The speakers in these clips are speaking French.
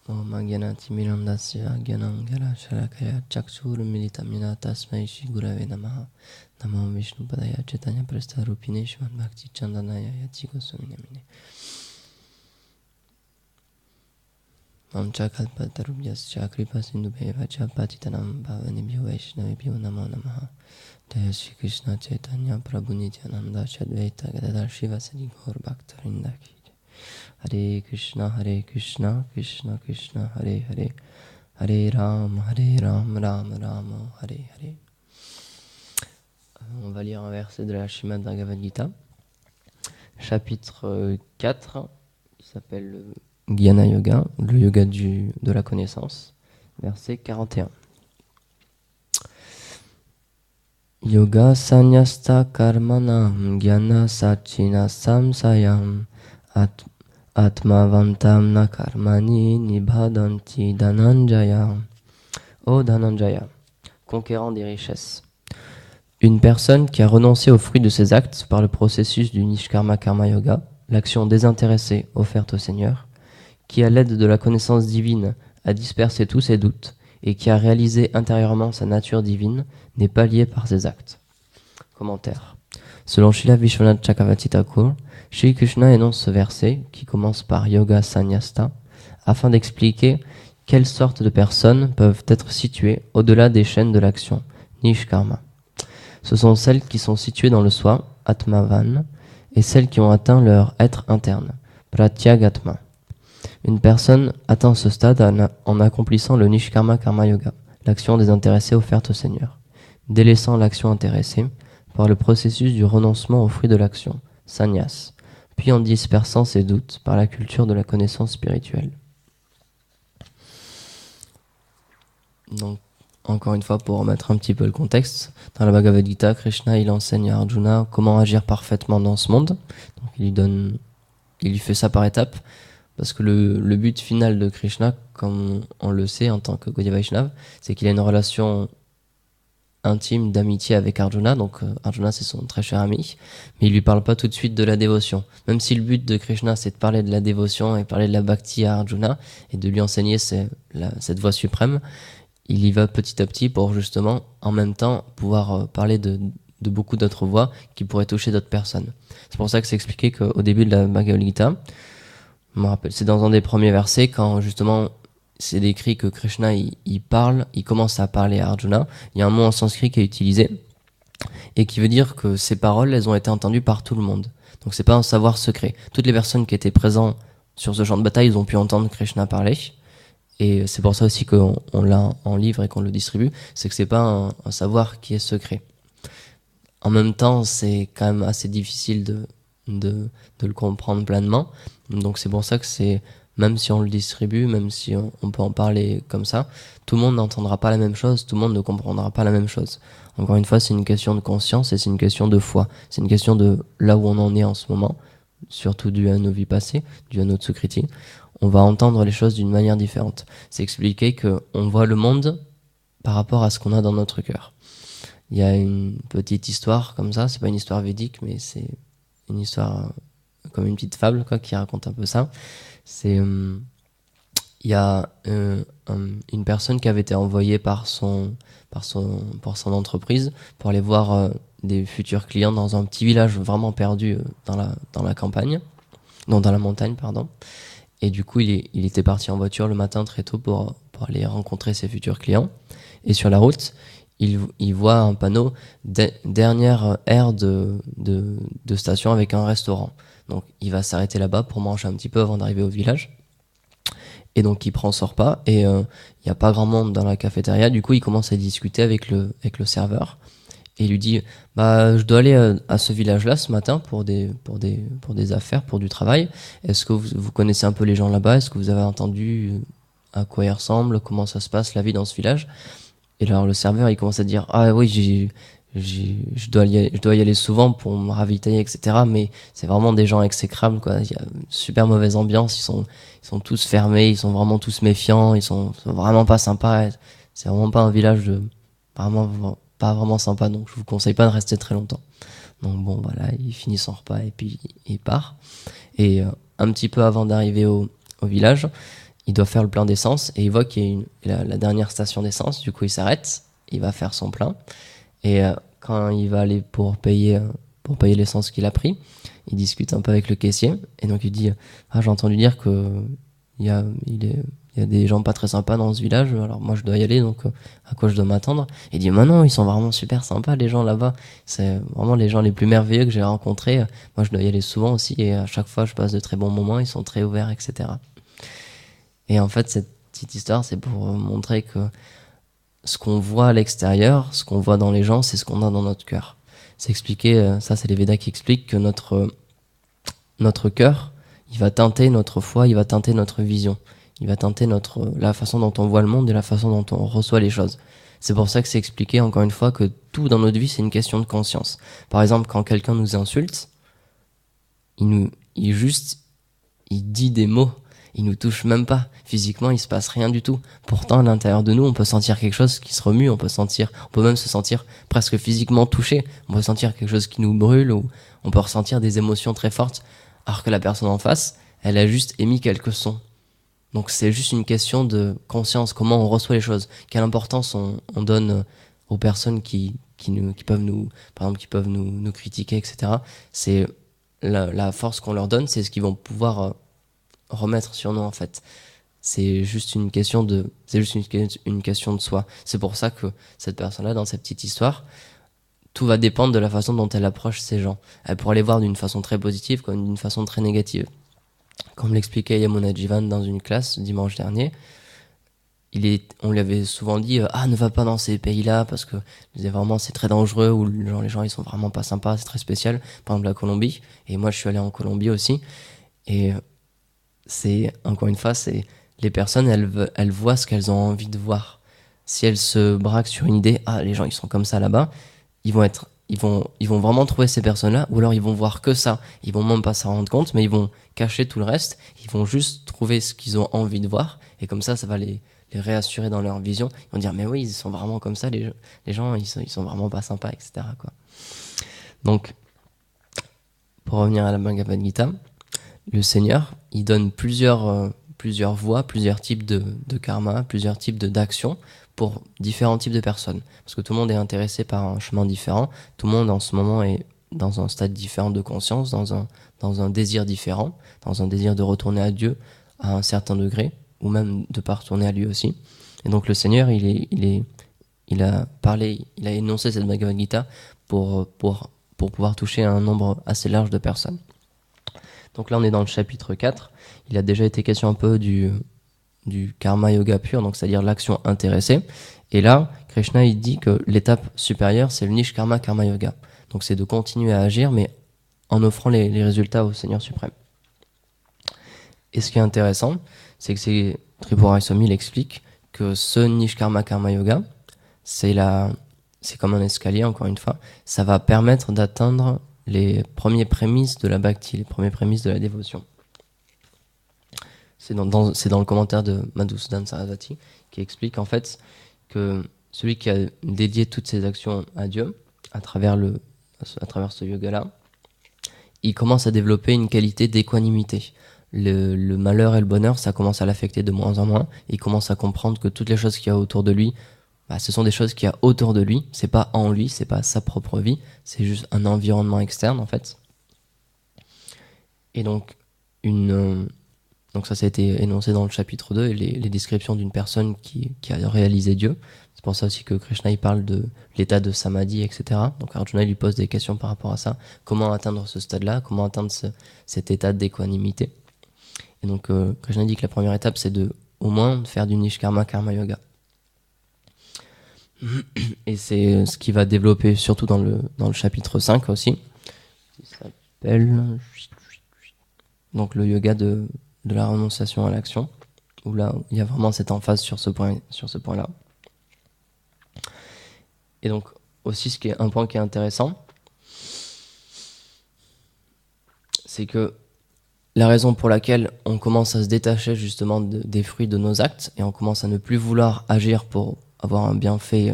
Om Gyanati Mirandasya Gyanangara Sharakaya Chakshurmilitam Yena Tasmai Shri Gurave Namaha. Namo Vishnu Padaya Chaitanya Prastarupine Shriman Bhakti Chandanaya Yati Goswami Namine. Om Chakalpatarubhyascha Kripa Sindhubheva Cha Patitanam Bhavanibhyo Vaishnavibhyo Namo Namaha. Jaya Shri Krishna Chaitanya Prabhu Nityananda Shadvaita Gadadhar Shivasadi Gaur Bhaktarinda Ki. Hare Krishna, Krishna Krishna, Hare Hare, Hare Ram, Ram Ram, Hare Hare. On va lire un verset de la Srimad Bhagavad Gita, chapitre 4, qui s'appelle Jnana Yoga, le yoga de la connaissance, verset 41. Yoga sanyasta karmanam jnana sachina samsayam Atmavantam na karmani nibhadanti Dhananjaya. Ô Dhananjaya, conquérant des richesses. Une personne qui a renoncé aux fruits de ses actes par le processus du Nishkarma Karma Yoga, l'action désintéressée offerte au Seigneur, qui à l'aide de la connaissance divine a dispersé tous ses doutes et qui a réalisé intérieurement sa nature divine, n'est pas lié par ses actes. Commentaire. Selon Srila Vishwanath Chakravarti Thakur, Shri Krishna énonce ce verset, qui commence par Yoga Sannyasta, afin d'expliquer quelles sortes de personnes peuvent être situées au-delà des chaînes de l'action, Nishkarma. Ce sont celles qui sont situées dans le soi, Atmavan, et celles qui ont atteint leur être interne, Pratyagatma. Une personne atteint ce stade en accomplissant le Nishkarma Karma Yoga, l'action désintéressée offerte au Seigneur, délaissant l'action intéressée par le processus du renoncement aux fruits de l'action, Sannyas, puis en dispersant ses doutes par la culture de la connaissance spirituelle. Donc, encore une fois, pour remettre un petit peu le contexte, dans la Bhagavad Gita, Krishna, il enseigne à Arjuna comment agir parfaitement dans ce monde. Donc, il lui fait ça par étapes, parce que le but final de Krishna, comme on le sait en tant que Gaudiya Vaishnava, c'est qu'il a une relation intime d'amitié avec Arjuna, donc Arjuna c'est son très cher ami, mais il lui parle pas tout de suite de la dévotion, même si le but de Krishna c'est de parler de la dévotion et parler de la bhakti à Arjuna et de lui enseigner cette voie suprême. Il y va petit à petit pour justement en même temps pouvoir parler de beaucoup d'autres voies qui pourraient toucher d'autres personnes. C'est pour ça que c'est expliqué qu'au début de la Bhagavad Gita, je me rappelle, c'est dans un des premiers versets quand justement c'est décrit que Krishna, il commence à parler à Arjuna. Il y a un mot en sanskrit qui est utilisé et qui veut dire que ces paroles, elles ont été entendues par tout le monde. Donc c'est pas un savoir secret. Toutes les personnes qui étaient présentes sur ce champ de bataille, ils ont pu entendre Krishna parler. Et c'est pour ça aussi qu'on l'a en livre et qu'on le distribue. C'est que c'est pas un savoir qui est secret. En même temps, c'est quand même assez difficile de le comprendre pleinement. Donc c'est pour ça que c'est, même si on le distribue, même si on peut en parler comme ça, tout le monde n'entendra pas la même chose, tout le monde ne comprendra pas la même chose. Encore une fois, c'est une question de conscience et c'est une question de foi. C'est une question de là où on en est en ce moment, surtout dû à nos vies passées, dû à notre Sukriti. On va entendre les choses d'une manière différente. C'est expliquer qu'on voit le monde par rapport à ce qu'on a dans notre cœur. Il y a une petite histoire comme ça, c'est pas une histoire védique, mais c'est une histoire comme une petite fable quoi, qui raconte un peu ça. C'est il y a une personne qui avait été envoyée par son entreprise pour aller voir des futurs clients dans un petit village vraiment perdu dans la campagne, non dans la montagne pardon. Et du coup il était parti en voiture le matin très tôt pour aller rencontrer ses futurs clients. Et sur la route il voit un panneau dernière aire de station avec un restaurant. Donc il va s'arrêter là-bas pour manger un petit peu avant d'arriver au village. Et donc il prend son repas et il y a pas grand monde dans la cafétéria. Du coup il commence à discuter avec le serveur et il lui dit je dois aller à ce village-là ce matin pour des affaires, pour du travail. Est-ce que vous connaissez un peu les gens là-bas? Est-ce que vous avez entendu à quoi ils ressemblent, comment ça se passe la vie dans ce village? Et alors le serveur il commence à dire oui je dois y aller souvent pour me ravitailler etc, mais c'est vraiment des gens exécrables quoi. Il y a une super mauvaise ambiance, ils sont tous fermés, ils sont vraiment tous méfiants, ils sont vraiment pas sympas, c'est vraiment pas un village vraiment pas vraiment sympa, donc je vous conseille pas de rester très longtemps. Donc bon voilà, il finit son repas et puis il part. Et un petit peu avant d'arriver au village, il doit faire le plein d'essence et il voit qu'il y a la dernière station d'essence. Du coup, il s'arrête, il va faire son plein. Et quand il va aller pour payer l'essence qu'il a pris, il discute un peu avec le caissier. Et donc, il dit, j'ai entendu dire que il y a des gens pas très sympas dans ce village, alors moi je dois y aller, donc à quoi je dois m'attendre? Il dit, mais non, ils sont vraiment super sympas les gens là-bas, c'est vraiment les gens les plus merveilleux que j'ai rencontrés, moi je dois y aller souvent aussi, et à chaque fois je passe de très bons moments, ils sont très ouverts, etc. Et en fait, cette petite histoire, c'est pour montrer que ce qu'on voit à l'extérieur, ce qu'on voit dans les gens, c'est ce qu'on a dans notre cœur. C'est expliqué, ça c'est les Védas qui expliquent que notre cœur, il va teinter notre foi, il va teinter notre vision. Il va teinter la façon dont on voit le monde et la façon dont on reçoit les choses. C'est pour ça que c'est expliqué, encore une fois, que tout dans notre vie, c'est une question de conscience. Par exemple, quand quelqu'un nous insulte, il dit des mots, il nous touche même pas. Physiquement, il se passe rien du tout. Pourtant, à l'intérieur de nous, on peut sentir quelque chose qui se remue, on peut même se sentir presque physiquement touché. On peut sentir quelque chose qui nous brûle, ou on peut ressentir des émotions très fortes, alors que la personne en face, elle a juste émis quelques sons. Donc c'est juste une question de conscience, comment on reçoit les choses, quelle importance on donne aux personnes qui peuvent par exemple, qui peuvent nous critiquer, etc. C'est la force qu'on leur donne, c'est ce qu'ils vont pouvoir remettre sur nous en fait. C'est juste une question de soi. C'est pour ça que cette personne-là, dans cette petite histoire, tout va dépendre de la façon dont elle approche ces gens. Elle pourrait les voir d'une façon très positive comme d'une façon très négative. Comme l'expliquait Yamuna Jivan dans une classe dimanche dernier, on lui avait souvent dit ne va pas dans ces pays-là parce que vraiment c'est très dangereux, ou les gens ils sont vraiment pas sympas, c'est très spécial. Par exemple la Colombie, et moi je suis allé en Colombie aussi, et c'est encore une fois, c'est les personnes elles voient ce qu'elles ont envie de voir. Si elles se braquent sur une idée, les gens ils sont comme ça là-bas, ils vont vraiment trouver ces personnes-là, ou alors ils vont voir que ça. Ils vont même pas s'en rendre compte, mais ils vont cacher tout le reste. Ils vont juste trouver ce qu'ils ont envie de voir, et comme ça va les réassurer dans leur vision. Ils vont dire, mais oui, ils sont vraiment comme ça, les gens, ils sont vraiment pas sympas, etc., quoi. Donc, pour revenir à la Bhagavad Gita, le Seigneur, il donne plusieurs voies, plusieurs types de karma, plusieurs types d'actions pour différents types de personnes. Parce que tout le monde est intéressé par un chemin différent. Tout le monde en ce moment est dans un stade différent de conscience, dans un désir différent, dans un désir de retourner à Dieu à un certain degré, ou même de pas retourner à lui aussi. Et donc le Seigneur, il a énoncé cette Bhagavad Gita pour pouvoir toucher un nombre assez large de personnes. Donc là, on est dans le chapitre 4. Il a déjà été question un peu du karma yoga pur, donc c'est-à-dire l'action intéressée. Et là, Krishna, il dit que l'étape supérieure, c'est le nishkarma karma yoga. Donc c'est de continuer à agir, mais en offrant les résultats au Seigneur suprême. Et ce qui est intéressant, c'est que Tripurari Swami l'explique que ce nishkarma karma yoga, c'est comme un escalier, encore une fois. Ça va permettre d'atteindre les premières prémices de la bhakti, les premières prémices de la dévotion. C'est dans le commentaire de Madhusudan Sarasvati qui explique en fait que celui qui a dédié toutes ses actions à Dieu à travers ce yoga-là, il commence à développer une qualité d'équanimité. Le malheur et le bonheur, ça commence à l'affecter de moins en moins. Il commence à comprendre que toutes les choses qu'il y a autour de lui, ce sont des choses qu'il y a autour de lui. C'est pas en lui, c'est pas sa propre vie, c'est juste un environnement externe en fait. Et donc donc ça a été énoncé dans le chapitre 2, les descriptions d'une personne qui a réalisé Dieu. C'est pour ça aussi que Krishna il parle de l'état de samadhi, etc. Donc Arjuna il lui pose des questions par rapport à ça. Comment atteindre ce stade-là? Comment atteindre cet état d'équanimité? Et donc Krishna dit que la première étape c'est au moins faire du nishkarma karma yoga. Et c'est ce qui va développer surtout dans le chapitre 5 aussi. Il s'appelle donc le yoga de la renonciation à l'action, où là il y a vraiment cette emphase sur ce point-là. Et donc aussi un point qui est intéressant, c'est que la raison pour laquelle on commence à se détacher justement des fruits de nos actes et on commence à ne plus vouloir agir pour avoir un bienfait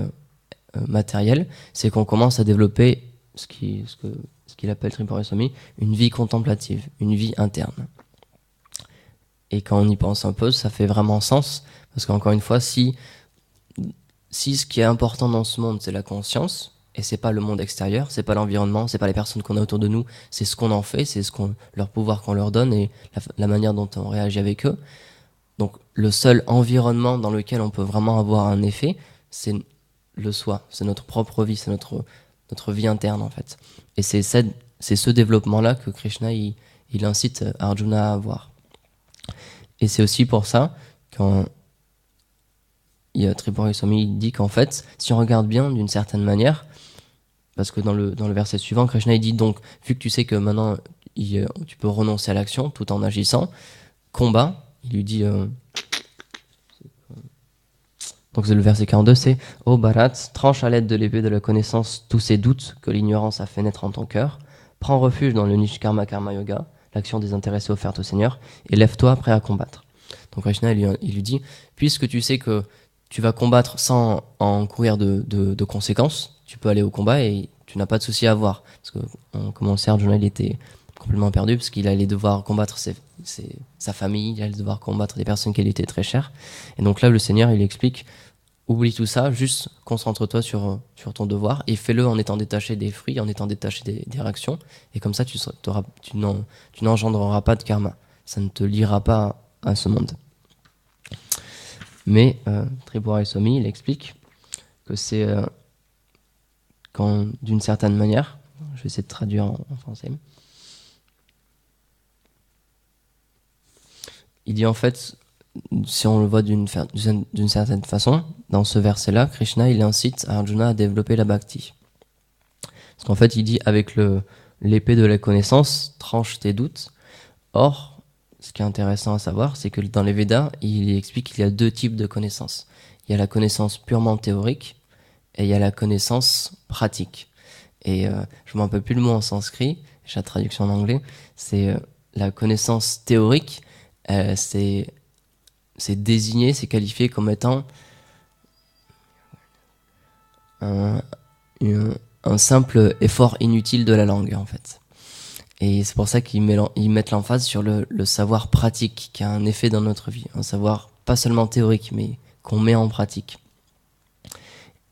matériel, c'est qu'on commence à développer ce qu'il appelle Tripurari Swami une vie contemplative, une vie interne. Et quand on y pense un peu, ça fait vraiment sens. Parce qu'encore une fois, si ce qui est important dans ce monde, c'est la conscience, et c'est pas le monde extérieur, c'est pas l'environnement, c'est pas les personnes qu'on a autour de nous, c'est ce qu'on en fait, c'est leur pouvoir qu'on leur donne et la manière dont on réagit avec eux. Donc le seul environnement dans lequel on peut vraiment avoir un effet, c'est le soi, c'est notre propre vie, c'est notre vie interne en fait. Et c'est ce développement-là que Krishna il incite Arjuna à avoir. Et c'est aussi pour ça quand il y a Tripura Goswami il dit qu'en fait, si on regarde bien d'une certaine manière, parce que dans le verset suivant, Krishna il dit donc, vu que tu sais que maintenant tu peux renoncer à l'action tout en agissant, combat, il lui dit... donc le verset 42, c'est « Ô Bharat, tranche à l'aide de l'épée de la connaissance tous ces doutes que l'ignorance a fait naître en ton cœur, prends refuge dans le Nishkarma Karma Yoga, l'action désintéressée offerte au Seigneur, et lève-toi prêt à combattre. » Donc Krishna il lui dit « Puisque tu sais que tu vas combattre sans en courir de conséquences, tu peux aller au combat et tu n'as pas de souci à avoir. » Parce que comme on le sait, Arjuna il était complètement perdu parce qu'il allait devoir combattre sa famille, il allait devoir combattre des personnes qui lui étaient très chères. Et donc là, le Seigneur, il explique, oublie tout ça, juste concentre-toi sur ton devoir et fais-le en étant détaché des fruits, en étant détaché des réactions. Et comme ça, tu n'engendreras pas de karma. Ça ne te liera pas à ce monde. Mais Tripura Goswami, il explique que c'est quand, d'une certaine manière, je vais essayer de traduire en français, il dit en fait, si on le voit d'une certaine façon, dans ce verset-là, Krishna il incite Arjuna à développer la bhakti. Parce qu'en fait, il dit avec l'épée de la connaissance, tranche tes doutes. Or, ce qui est intéressant à savoir, c'est que dans les Védas, il explique qu'il y a deux types de connaissances. Il y a la connaissance purement théorique et il y a la connaissance pratique. Et je ne me rappelle plus le mot en sanskrit, j'ai la traduction en anglais, c'est la connaissance théorique, c'est désigné, c'est qualifié comme étant un simple effort inutile de la langue, en fait. Et c'est pour ça qu'ils mettent l'emphase sur le savoir pratique, qui a un effet dans notre vie. Un savoir pas seulement théorique, mais qu'on met en pratique.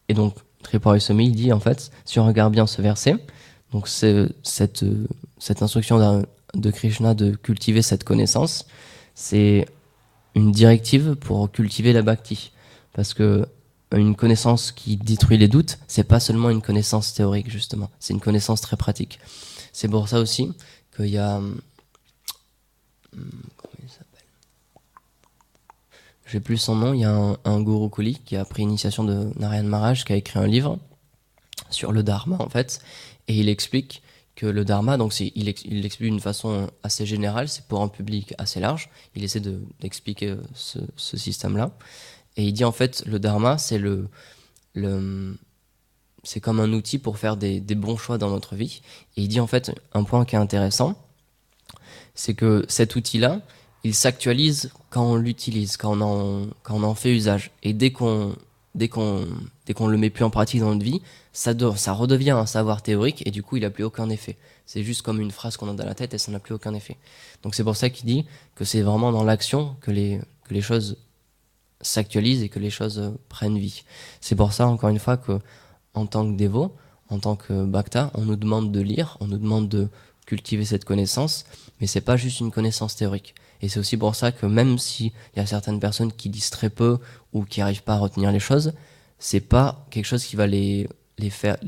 Et donc, Tripura Goswami, il dit, en fait, si on regarde bien ce verset, donc cette instruction de Krishna de cultiver cette connaissance, c'est une directive pour cultiver la bhakti. Parce que une connaissance qui détruit les doutes, c'est pas seulement une connaissance théorique, justement. C'est une connaissance très pratique. C'est pour ça aussi qu'il y a... comment il s'appelle ? J'ai plus son nom. Il y a un Gurukuli qui a pris l'initiation de Narayan Maharaj, qui a écrit un livre sur le Dharma, en fait. Et il explique que le Dharma, donc il l'explique d'une façon assez générale, c'est pour un public assez large. Il essaie d'expliquer ce système-là. Et il dit en fait, le Dharma, c'est c'est comme un outil pour faire des bons choix dans notre vie. Et il dit en fait, un point qui est intéressant, c'est que cet outil-là, il s'actualise quand on l'utilise, quand on en fait usage. Et dès qu'on le met plus en pratique dans notre vie, ça redevient un savoir théorique et du coup il n'a plus aucun effet. C'est juste comme une phrase qu'on a dans la tête et ça n'a plus aucun effet. Donc c'est pour ça qu'il dit que c'est vraiment dans l'action que les choses s'actualisent et que les choses prennent vie. C'est pour ça, encore une fois, que en tant que dévot, en tant que bhakta, on nous demande de lire, on nous demande de cultiver cette connaissance, mais c'est pas juste une connaissance théorique. Et c'est aussi pour ça que même s'il y a certaines personnes qui disent très peu ou qui n'arrivent pas à retenir les choses, c'est pas quelque chose qui va les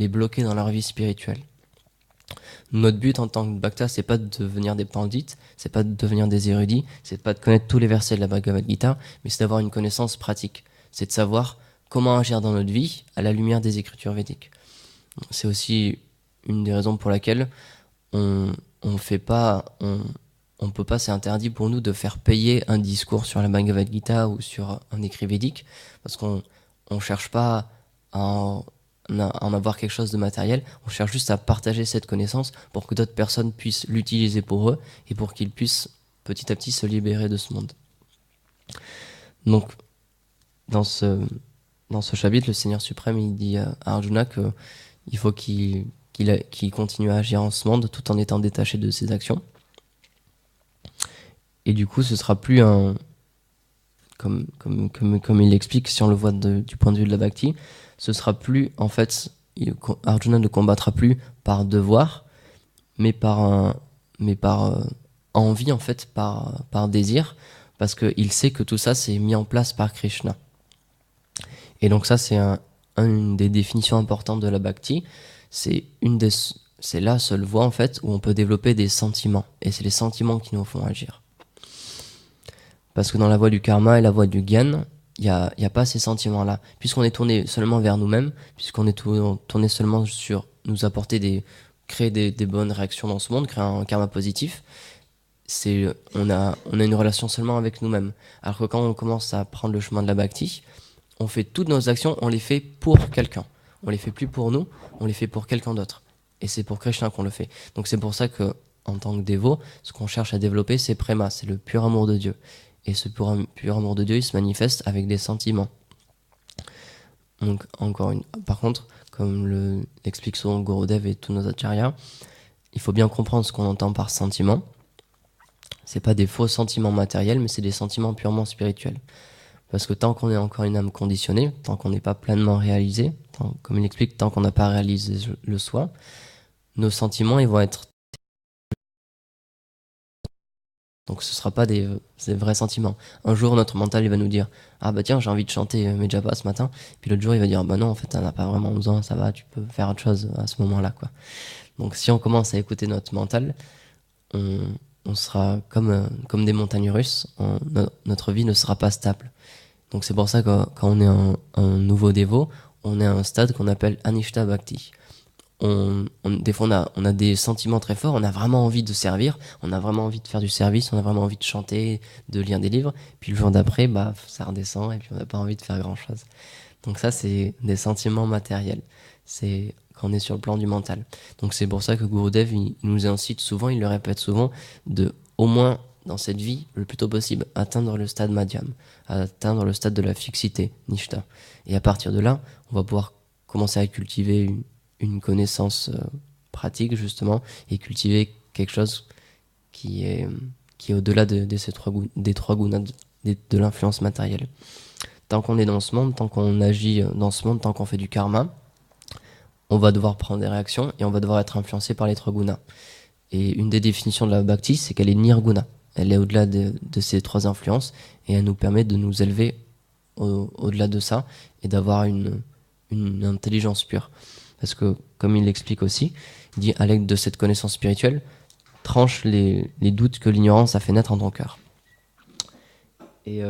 bloquer dans leur vie spirituelle. Notre but en tant que bhakta, c'est pas de devenir des pandites, c'est pas de devenir des érudits, c'est pas de connaître tous les versets de la Bhagavad Gita, mais c'est d'avoir une connaissance pratique. C'est de savoir comment agir dans notre vie à la lumière des écritures védiques. C'est aussi une des raisons pour laquelle on peut pas, c'est interdit pour nous de faire payer un discours sur la Bhagavad Gita ou sur un écrit védique, parce qu'on cherche pas à en avoir quelque chose de matériel, on cherche juste à partager cette connaissance pour que d'autres personnes puissent l'utiliser pour eux et pour qu'ils puissent petit à petit se libérer de ce monde. Donc, dans ce chapitre, le Seigneur suprême, il dit à Arjuna qu'il faut qu'il continue à agir en ce monde tout en étant détaché de ses actions. Et du coup, ce sera plus un... Comme il l'explique, si on le voit du point de vue de la Bhakti, ce sera plus, en fait, Arjuna ne combattra plus par devoir, mais par envie, en fait, par désir, parce qu'il sait que tout ça, c'est mis en place par Krishna. Et donc ça, c'est une des définitions importantes de la Bhakti. C'est la seule voie, en fait, où on peut développer des sentiments. Et c'est les sentiments qui nous font agir. Parce que dans la voie du karma et la voie du gyan, il y a pas ces sentiments-là. Puisqu'on est tourné seulement vers nous-mêmes, puisqu'on est tourné seulement sur nous apporter créer des bonnes réactions dans ce monde, créer un karma positif, on a une relation seulement avec nous-mêmes. Alors que quand on commence à prendre le chemin de la bhakti, on fait toutes nos actions, on les fait pour quelqu'un. On les fait plus pour nous, on les fait pour quelqu'un d'autre. Et c'est pour Krishna qu'on le fait. Donc c'est pour ça que, en tant que dévot, ce qu'on cherche à développer, c'est préma, c'est le pur amour de Dieu. Et ce pur amour de Dieu, il se manifeste avec des sentiments. Donc, par contre, comme l'explique souvent Gurudev et tous nos acharyas, il faut bien comprendre ce qu'on entend par sentiment. C'est pas des faux sentiments matériels, mais c'est des sentiments purement spirituels. Parce que tant qu'on est encore une âme conditionnée, tant qu'on n'est pas pleinement réalisé, comme il explique, tant qu'on n'a pas réalisé le soi, nos sentiments, ils vont être... Donc ce ne sera pas des vrais sentiments. Un jour, notre mental, il va nous dire « Ah bah tiens, j'ai envie de chanter mes japas ce matin. » Puis l'autre jour, il va dire « Bah non, en fait, t'en as pas vraiment besoin, ça va, tu peux faire autre chose à ce moment-là. » quoi. Donc si on commence à écouter notre mental, on sera comme des montagnes russes. Notre vie ne sera pas stable. Donc c'est pour ça que quand on est un nouveau dévot, on est à un stade qu'on appelle Anishta Bhakti. Des fois on a des sentiments très forts, on a vraiment envie de servir, on a vraiment envie de faire du service, on a vraiment envie de chanter, de lire des livres, puis le jour d'après, bah, ça redescend et puis on n'a pas envie de faire grand chose. Donc ça, c'est des sentiments matériels. C'est quand on est sur le plan du mental. Donc c'est pour ça que Gurudev, il nous incite souvent, il le répète souvent, de au moins dans cette vie, le plus tôt possible, atteindre le stade madhyam, atteindre le stade de la fixité, nishta. Et à partir de là, on va pouvoir commencer à cultiver une connaissance pratique, justement, et cultiver quelque chose qui est au-delà des trois gunas de l'influence matérielle. Tant qu'on est dans ce monde, tant qu'on agit dans ce monde, tant qu'on fait du karma, on va devoir prendre des réactions et on va devoir être influencé par les trois gunas. Et une des définitions de la bhakti, c'est qu'elle est nirguna. Elle est au-delà de ces trois influences et elle nous permet de nous élever au-delà de ça et d'avoir une intelligence pure. Parce que, comme il l'explique aussi, il dit, à l'aide de cette connaissance spirituelle, tranche les doutes que l'ignorance a fait naître en ton cœur. Et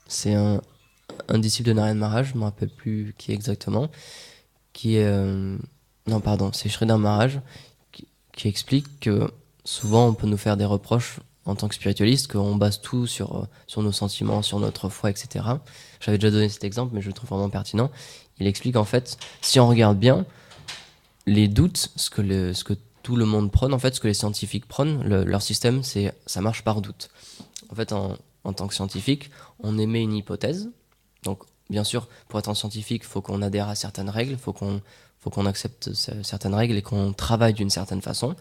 c'est un disciple de Narayana Maharaj, je ne me rappelle plus qui exactement, qui est... non, pardon, c'est Sridhar Maharaj qui explique que souvent on peut nous faire des reproches en tant que spiritualiste, qu'on base tout sur nos sentiments, sur notre foi, etc. J'avais déjà donné cet exemple, mais je le trouve vraiment pertinent. Il explique en fait, si on regarde bien, les doutes, ce que tout le monde prône, en fait, ce que les scientifiques prônent, leur système, ça marche par doute. En fait, en tant que scientifique, on émet une hypothèse. Donc, bien sûr, pour être un scientifique, il faut qu'on adhère à certaines règles, il faut qu'on accepte certaines règles et qu'on travaille d'une certaine façon.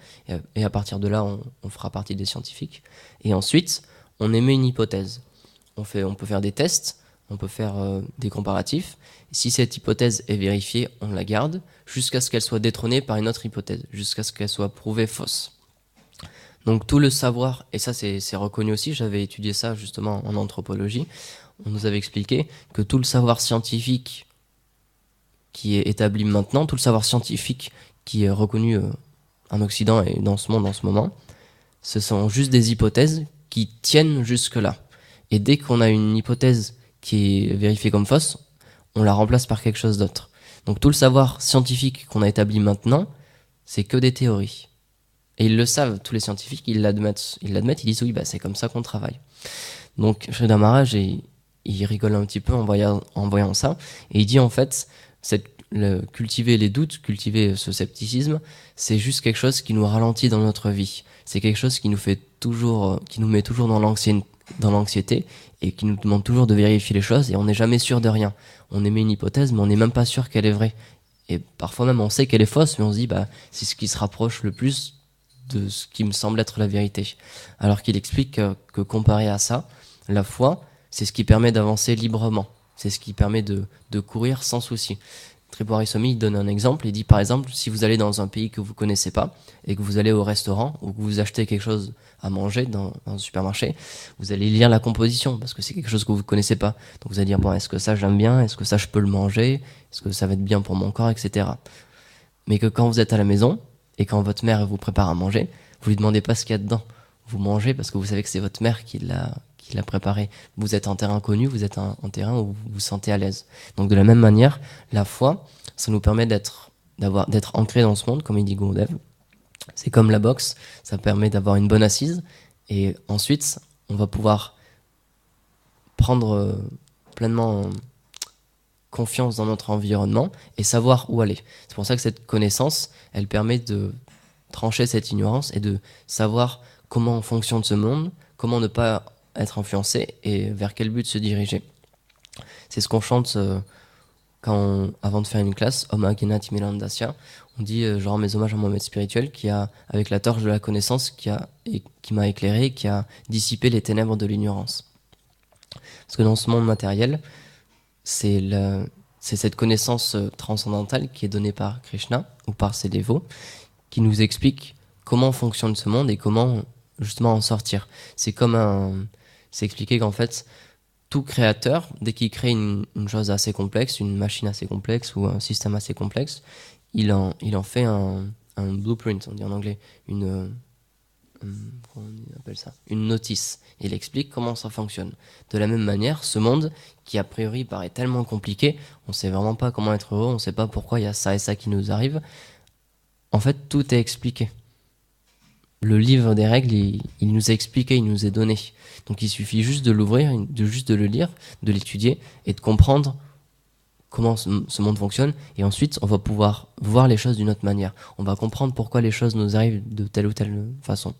Et à partir de là, on fera partie des scientifiques. Et ensuite, on émet une hypothèse. On peut faire des tests, on peut faire des comparatifs. Si cette hypothèse est vérifiée, on la garde jusqu'à ce qu'elle soit détrônée par une autre hypothèse, jusqu'à ce qu'elle soit prouvée fausse. Donc tout le savoir, et ça c'est reconnu aussi, j'avais étudié ça justement en anthropologie, on nous avait expliqué que tout le savoir scientifique qui est établi maintenant, tout le savoir scientifique qui est reconnu en Occident et dans ce monde en ce moment, ce sont juste des hypothèses qui tiennent jusque-là. Et dès qu'on a une hypothèse qui est vérifiée comme fausse, on la remplace par quelque chose d'autre. Donc tout le savoir scientifique qu'on a établi maintenant, c'est que des théories. Et ils le savent, tous les scientifiques, ils l'admettent, ils disent oui, bah, c'est comme ça qu'on travaille. Donc Sridhar Maharaj, il rigole un petit peu en voyant ça, et il dit en fait, cultiver les doutes, cultiver ce scepticisme, c'est juste quelque chose qui nous ralentit dans notre vie. C'est quelque chose qui nous met toujours dans l'anxiété et qui nous demande toujours de vérifier les choses et on n'est jamais sûr de rien. On émet une hypothèse, mais on n'est même pas sûr qu'elle est vraie. Et parfois même on sait qu'elle est fausse, mais on se dit c'est ce qui se rapproche le plus de ce qui me semble être la vérité. Alors qu'il explique que comparé à ça, la foi, c'est ce qui permet d'avancer librement. C'est ce qui permet de courir sans souci. Tripura Isomi, il donne un exemple. Il dit par exemple, si vous allez dans un pays que vous connaissez pas et que vous allez au restaurant ou que vous achetez quelque chose à manger dans un supermarché, vous allez lire la composition parce que c'est quelque chose que vous connaissez pas. Donc vous allez dire, bon, est-ce que ça j'aime bien? Est-ce que ça je peux le manger? Est-ce que ça va être bien pour mon corps, etc. Mais que quand vous êtes à la maison et quand votre mère vous prépare à manger, vous lui demandez pas ce qu'il y a dedans. Vous mangez parce que vous savez que c'est votre mère qui l'a préparé. Vous êtes en terrain connu, vous êtes en terrain où vous vous sentez à l'aise. Donc de la même manière, la foi, ça nous permet d'être ancré dans ce monde, comme il dit Gourdev. C'est comme la boxe, ça permet d'avoir une bonne assise, et ensuite, on va pouvoir prendre pleinement confiance dans notre environnement et savoir où aller. C'est pour ça que cette connaissance, elle permet de trancher cette ignorance et de savoir comment fonctionne ce monde, comment ne pas être influencé et vers quel but se diriger. C'est ce qu'on chante avant de faire une classe, Om Agena Timirandasya. On dit je rends mes hommages à mon maître spirituel qui a, avec la torche de la connaissance, qui m'a éclairé, qui a dissipé les ténèbres de l'ignorance. Parce que dans ce monde matériel, c'est cette connaissance transcendantale qui est donnée par Krishna ou par ses dévots qui nous explique comment fonctionne ce monde et comment justement en sortir. C'est expliqué qu'en fait, tout créateur, dès qu'il crée une chose assez complexe, une machine assez complexe ou un système assez complexe, il en fait un blueprint, on dit en anglais, comment on appelle ça, une notice. Il explique comment ça fonctionne. De la même manière, ce monde, qui a priori paraît tellement compliqué, on sait vraiment pas comment être heureux, on sait pas pourquoi il y a ça et ça qui nous arrive. En fait, tout est expliqué. Le livre des règles, il nous est expliqué, il nous est donné. Donc il suffit juste de l'ouvrir, juste de le lire, de l'étudier et de comprendre comment ce monde fonctionne. Et ensuite, on va pouvoir voir les choses d'une autre manière. On va comprendre pourquoi les choses nous arrivent de telle ou telle façon.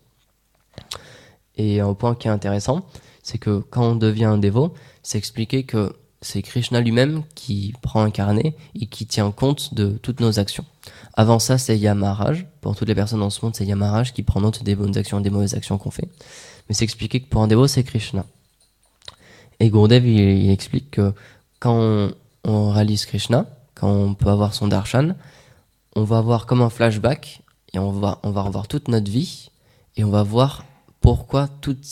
Et un point qui est intéressant, c'est que quand on devient un dévot, c'est expliqué que c'est Krishna lui-même qui prend un carnet et qui tient compte de toutes nos actions. Avant ça, c'est Yamaraj. Pour toutes les personnes dans ce monde, c'est Yamaraj qui prend note des bonnes actions et des mauvaises actions qu'on fait. Mais c'est expliqué que pour un dévot, c'est Krishna. Et Gurudev, il explique que quand on réalise Krishna, quand on peut avoir son darshan, on va avoir comme un flashback et on va revoir toute notre vie et on va voir pourquoi toutes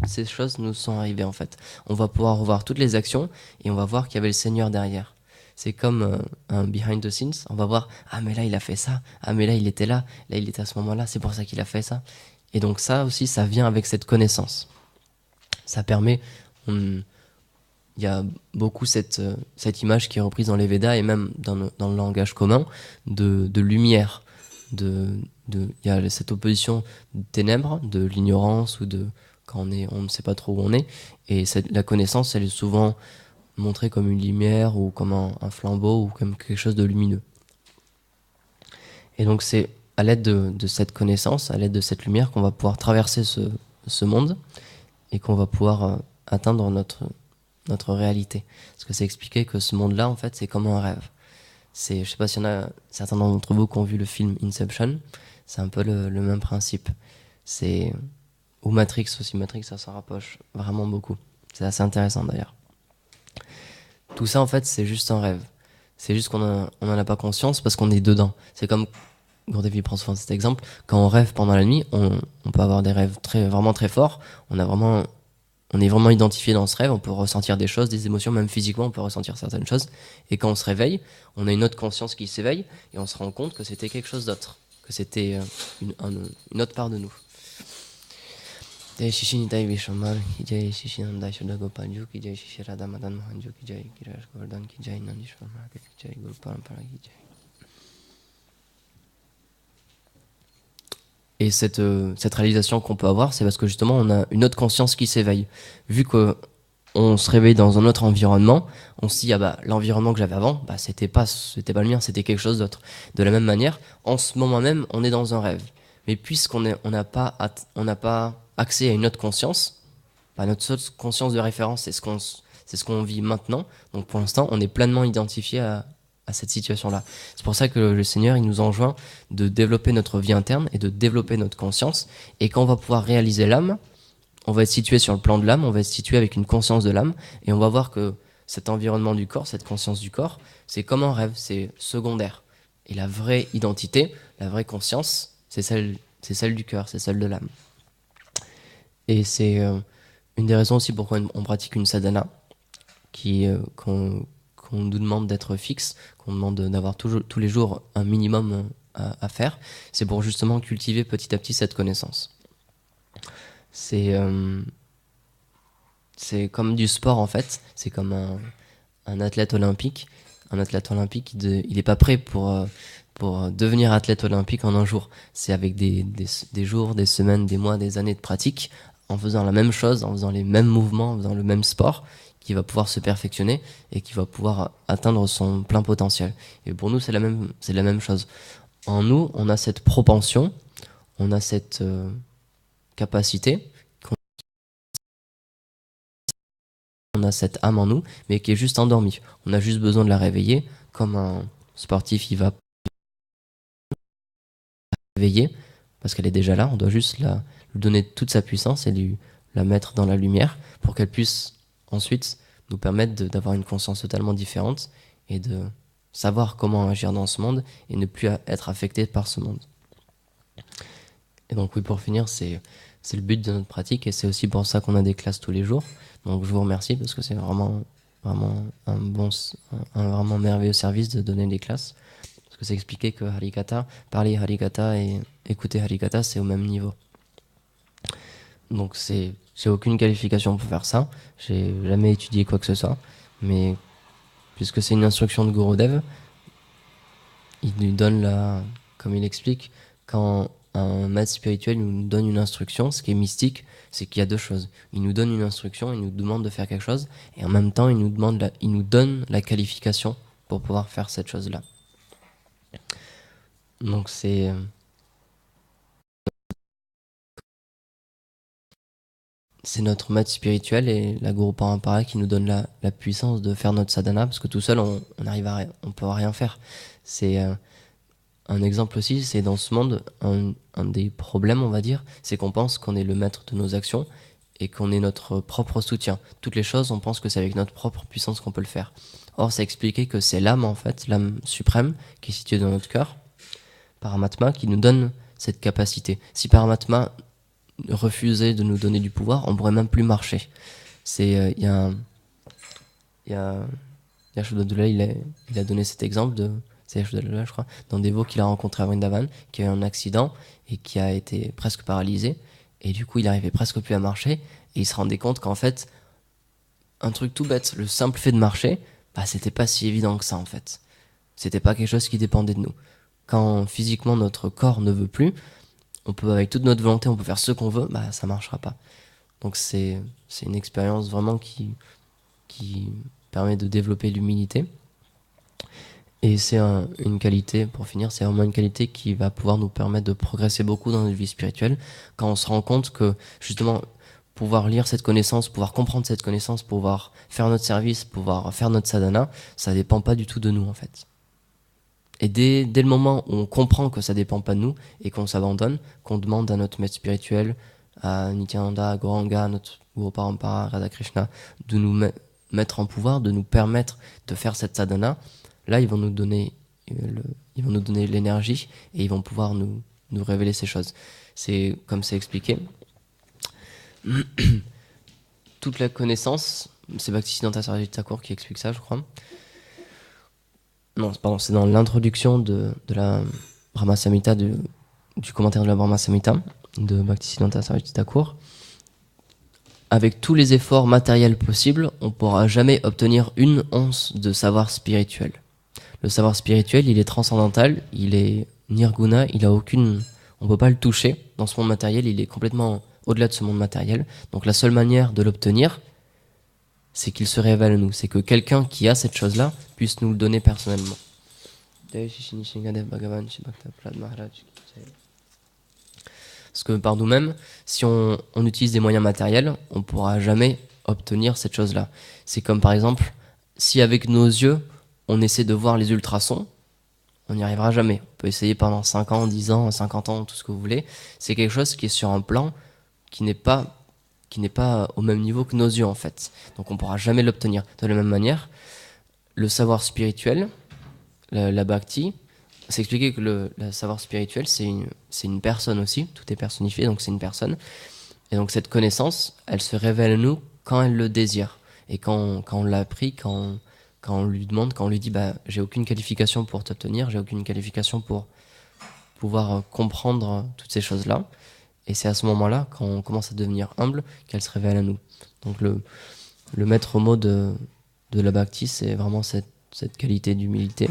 ces choses nous sont arrivées en fait. On va pouvoir revoir toutes les actions et on va voir qu'il y avait le Seigneur derrière. C'est comme un behind the scenes. On va voir, ah mais là il a fait ça, ah mais là il était là il était à ce moment-là, c'est pour ça qu'il a fait ça. Et donc ça aussi, ça vient avec cette connaissance. Ça permet, il y a beaucoup cette image qui est reprise dans les Védas et même dans le langage commun de lumière. Il y a cette opposition de ténèbres, de l'ignorance ou de quand on ne sait pas trop où on est. Et la connaissance, elle est souvent montrée comme une lumière ou comme un flambeau ou comme quelque chose de lumineux. Et donc c'est à l'aide de cette connaissance, à l'aide de cette lumière qu'on va pouvoir traverser ce monde et qu'on va pouvoir atteindre notre réalité. Parce que c'est expliqué que ce monde-là, en fait, c'est comme un rêve. Je sais pas s'il y en a certains d'entre vous qui ont vu le film Inception, c'est un peu le même principe. Ou Matrix aussi, Matrix, ça s'en rapproche vraiment beaucoup. C'est assez intéressant d'ailleurs. Tout ça, en fait, c'est juste un rêve. C'est juste qu'on n'en a pas conscience parce qu'on est dedans. C'est comme, Gurudev prend souvent cet exemple, quand on rêve pendant la nuit, on peut avoir des rêves vraiment très forts. On est vraiment identifié dans ce rêve, on peut ressentir des choses, des émotions, même physiquement, on peut ressentir certaines choses. Et quand on se réveille, on a une autre conscience qui s'éveille et on se rend compte que c'était quelque chose d'autre, que c'était une autre part de nous. Jai Shishi Nitai Vishamar, ki Jai Shishi Nandai Shuddha Gopanju, ki Jai Shishi Radha Madan Mohanju, ki Jai Girish Govardhan, ki Jai Nandishwar Mahadev, ki Jai Guru Parampara, ki Jai. Et cette réalisation qu'on peut avoir, c'est parce que justement on a une autre conscience qui s'éveille. Vu que on se réveille dans un autre environnement, on se dit l'environnement que j'avais avant, c'était pas le mien, c'était quelque chose d'autre. De la même manière, en ce moment même, on est dans un rêve. Mais puisqu'on n'a pas accès à une autre conscience, notre seule conscience de référence, c'est ce qu'on vit maintenant. Donc pour l'instant, on est pleinement identifié à cette situation-là. C'est pour ça que le Seigneur, il nous enjoint de développer notre vie interne et de développer notre conscience. Et quand on va pouvoir réaliser l'âme, on va être situé sur le plan de l'âme, on va être situé avec une conscience de l'âme, et on va voir que cet environnement du corps, cette conscience du corps, c'est comme un rêve, c'est secondaire. Et la vraie identité, la vraie conscience, c'est celle du cœur, c'est celle de l'âme. Et c'est une des raisons aussi pourquoi on pratique une sadhana, qu'on nous demande d'être fixe, qu'on demande d'avoir tous les jours un minimum à faire. C'est pour justement cultiver petit à petit cette connaissance. C'est comme du sport en fait, c'est comme un athlète olympique. Un athlète olympique, il n'est pas prêt pour devenir athlète olympique en un jour. C'est avec des jours, des semaines, des mois, des années de pratique, en faisant la même chose, en faisant les mêmes mouvements, en faisant le même sport, qui va pouvoir se perfectionner et qui va pouvoir atteindre son plein potentiel. Et pour nous, c'est la même chose. En nous, on a cette propension, on a cette capacité, on a cette âme en nous, mais qui est juste endormie. On a juste besoin de la réveiller, comme un sportif, il va réveiller, parce qu'elle est déjà là, on doit juste lui donner toute sa puissance et la mettre dans la lumière, pour qu'elle puisse ensuite nous permettre d'avoir une conscience totalement différente, et de savoir comment agir dans ce monde, et ne plus être affecté par ce monde. Et donc oui, pour finir, c'est le but de notre pratique, et c'est aussi pour ça qu'on a des classes tous les jours. Donc je vous remercie, parce que c'est vraiment un vraiment merveilleux service de donner des classes. Parce que c'est expliqué que Harikata, parler Harikata et écouter Harikata, c'est au même niveau. Donc j'ai aucune qualification pour faire ça. J'ai jamais étudié quoi que ce soit. Mais puisque c'est une instruction de Gurudev, il nous donne comme il explique, quand un maître spirituel nous donne une instruction, ce qui est mystique, c'est qu'il y a deux choses. Il nous donne une instruction, il nous demande de faire quelque chose, et en même temps, il nous donne la qualification pour pouvoir faire cette chose-là. Donc c'est notre maître spirituel et la Guru Parampara qui nous donne la puissance de faire notre sadhana, parce que tout seul, on peut rien faire. C'est un exemple aussi, c'est dans ce monde, un des problèmes, on va dire, c'est qu'on pense qu'on est le maître de nos actions et qu'on est notre propre soutien. Toutes les choses, on pense que c'est avec notre propre puissance qu'on peut le faire. Or, c'est expliqué que c'est l'âme, en fait, l'âme suprême, qui est située dans notre cœur, Paramatma, qui nous donne cette capacité. Si Paramatma refusait de nous donner du pouvoir, on pourrait même plus marcher. Il y a Yashodhara, il a donné cet exemple c'est Yashodhara, je crois, d'un dévot qu'il a rencontré à Vrindavan, qui a eu un accident et qui a été presque paralysé, et du coup il arrivait presque plus à marcher, et il se rendait compte qu'en fait, un truc tout bête, le simple fait de marcher, c'était pas si évident que ça en fait. C'était pas quelque chose qui dépendait de nous. Quand physiquement notre corps ne veut plus, on peut, avec toute notre volonté, on peut faire ce qu'on veut, ça marchera pas. Donc c'est une expérience vraiment qui permet de développer l'humilité. Et c'est une qualité, pour finir, c'est vraiment une qualité qui va pouvoir nous permettre de progresser beaucoup dans notre vie spirituelle, quand on se rend compte que, justement, pouvoir lire cette connaissance, pouvoir comprendre cette connaissance, pouvoir faire notre service, pouvoir faire notre sadhana, ça dépend pas du tout de nous, en fait. Et dès le moment où on comprend que ça dépend pas de nous et qu'on s'abandonne, qu'on demande à notre maître spirituel, à Nityananda, à Gauranga, à notre Guru Parampara, à Radhakrishna, de nous mettre en pouvoir, de nous permettre de faire cette sadhana, là ils vont nous donner l'énergie et ils vont pouvoir nous révéler ces choses. C'est comme c'est expliqué. Toute la connaissance, c'est Bhaktisiddhanta Sarasvati Thakur qui explique ça, je crois. Non, pardon, c'est dans l'introduction de la Brahma Samhita, du commentaire de la Brahma Samhita de Bhaktisiddhanta Sarasvati Thakur. Avec tous les efforts matériels possibles, on ne pourra jamais obtenir une once de savoir spirituel. Le savoir spirituel, il est transcendantal, il est nirguna, on peut pas le toucher. Dans ce monde matériel, il est complètement au-delà de ce monde matériel. Donc la seule manière de l'obtenir, c'est qu'il se révèle à nous. C'est que quelqu'un qui a cette chose-là puisse nous le donner personnellement. Parce que par nous-mêmes, si on utilise des moyens matériels, on ne pourra jamais obtenir cette chose-là. C'est comme par exemple, si avec nos yeux, on essaie de voir les ultrasons, on n'y arrivera jamais. On peut essayer pendant 5 ans, 10 ans, 50 ans, tout ce que vous voulez. C'est quelque chose qui est sur un plan qui n'est pas, qui n'est pas au même niveau que nos yeux, en fait. Donc on ne pourra jamais l'obtenir. De la même manière, le savoir spirituel, la bhakti, c'est expliqué que le savoir spirituel, c'est une personne aussi. Tout est personnifié, donc c'est une personne. Et donc cette connaissance, elle se révèle à nous quand elle le désire. Et quand on l'a appris, quand on lui demande, quand on lui dit bah, j'ai aucune qualification pour t'obtenir, j'ai aucune qualification pour pouvoir comprendre toutes ces choses-là. Et c'est à ce moment-là, quand on commence à devenir humble, qu'elle se révèle à nous. Donc le maître mot de la bhakti, c'est vraiment cette qualité d'humilité.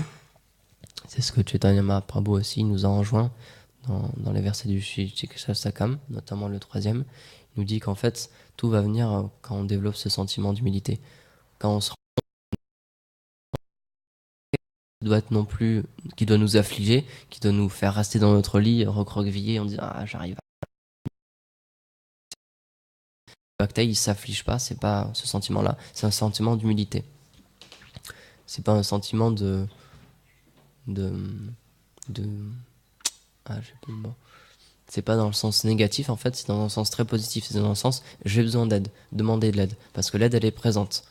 C'est ce que Chaitanya Mahaprabhu aussi nous a enjoint dans les versets du Shikshastakam, notamment le troisième. Il nous dit qu'en fait, tout va venir quand on développe ce sentiment d'humilité. Quand on se rend doit être non plus, qui doit nous affliger, qui doit nous faire rester dans notre lit, recroquevillé, on dit ah j'arrive. Bhakti, il s'afflige pas, c'est pas ce sentiment-là, c'est un sentiment d'humilité. C'est pas un sentiment de, de, j'ai plus le mot. C'est pas dans le sens négatif en fait, c'est dans un sens très positif. C'est dans un sens j'ai besoin d'aide, demander de l'aide, parce que l'aide elle est présente.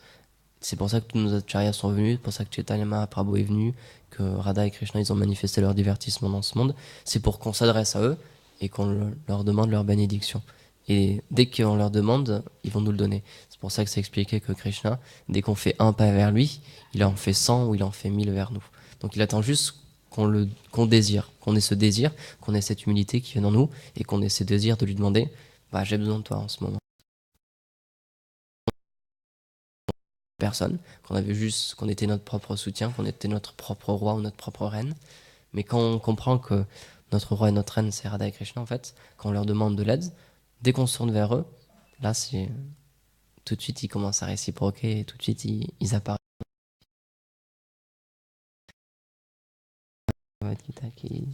C'est pour ça que tous nos acharyas sont venus, c'est pour ça que Chaitanya Mahaprabhu est venu, que Radha et Krishna ils ont manifesté leur divertissement dans ce monde. C'est pour qu'on s'adresse à eux et qu'on leur demande leur bénédiction. Et dès qu'on leur demande, ils vont nous le donner. C'est pour ça que c'est expliqué que Krishna, dès qu'on fait un pas vers lui, il en fait 100 ou il en fait 1000 vers nous. Donc il attend juste qu'on désire, qu'on ait ce désir, qu'on ait cette humilité qui vient en nous et qu'on ait ce désir de lui demander bah, j'ai besoin de toi en ce moment. Personne, qu'on avait juste, qu'on était notre propre soutien, qu'on était notre propre roi ou notre propre reine. Mais quand on comprend que notre roi et notre reine, c'est Radha et Krishna, en fait, quand on leur demande de l'aide, dès qu'on se tourne vers eux, là, c'est tout de suite, ils commencent à réciproquer et tout de suite, ils apparaissent. Bhagavad Gita qui-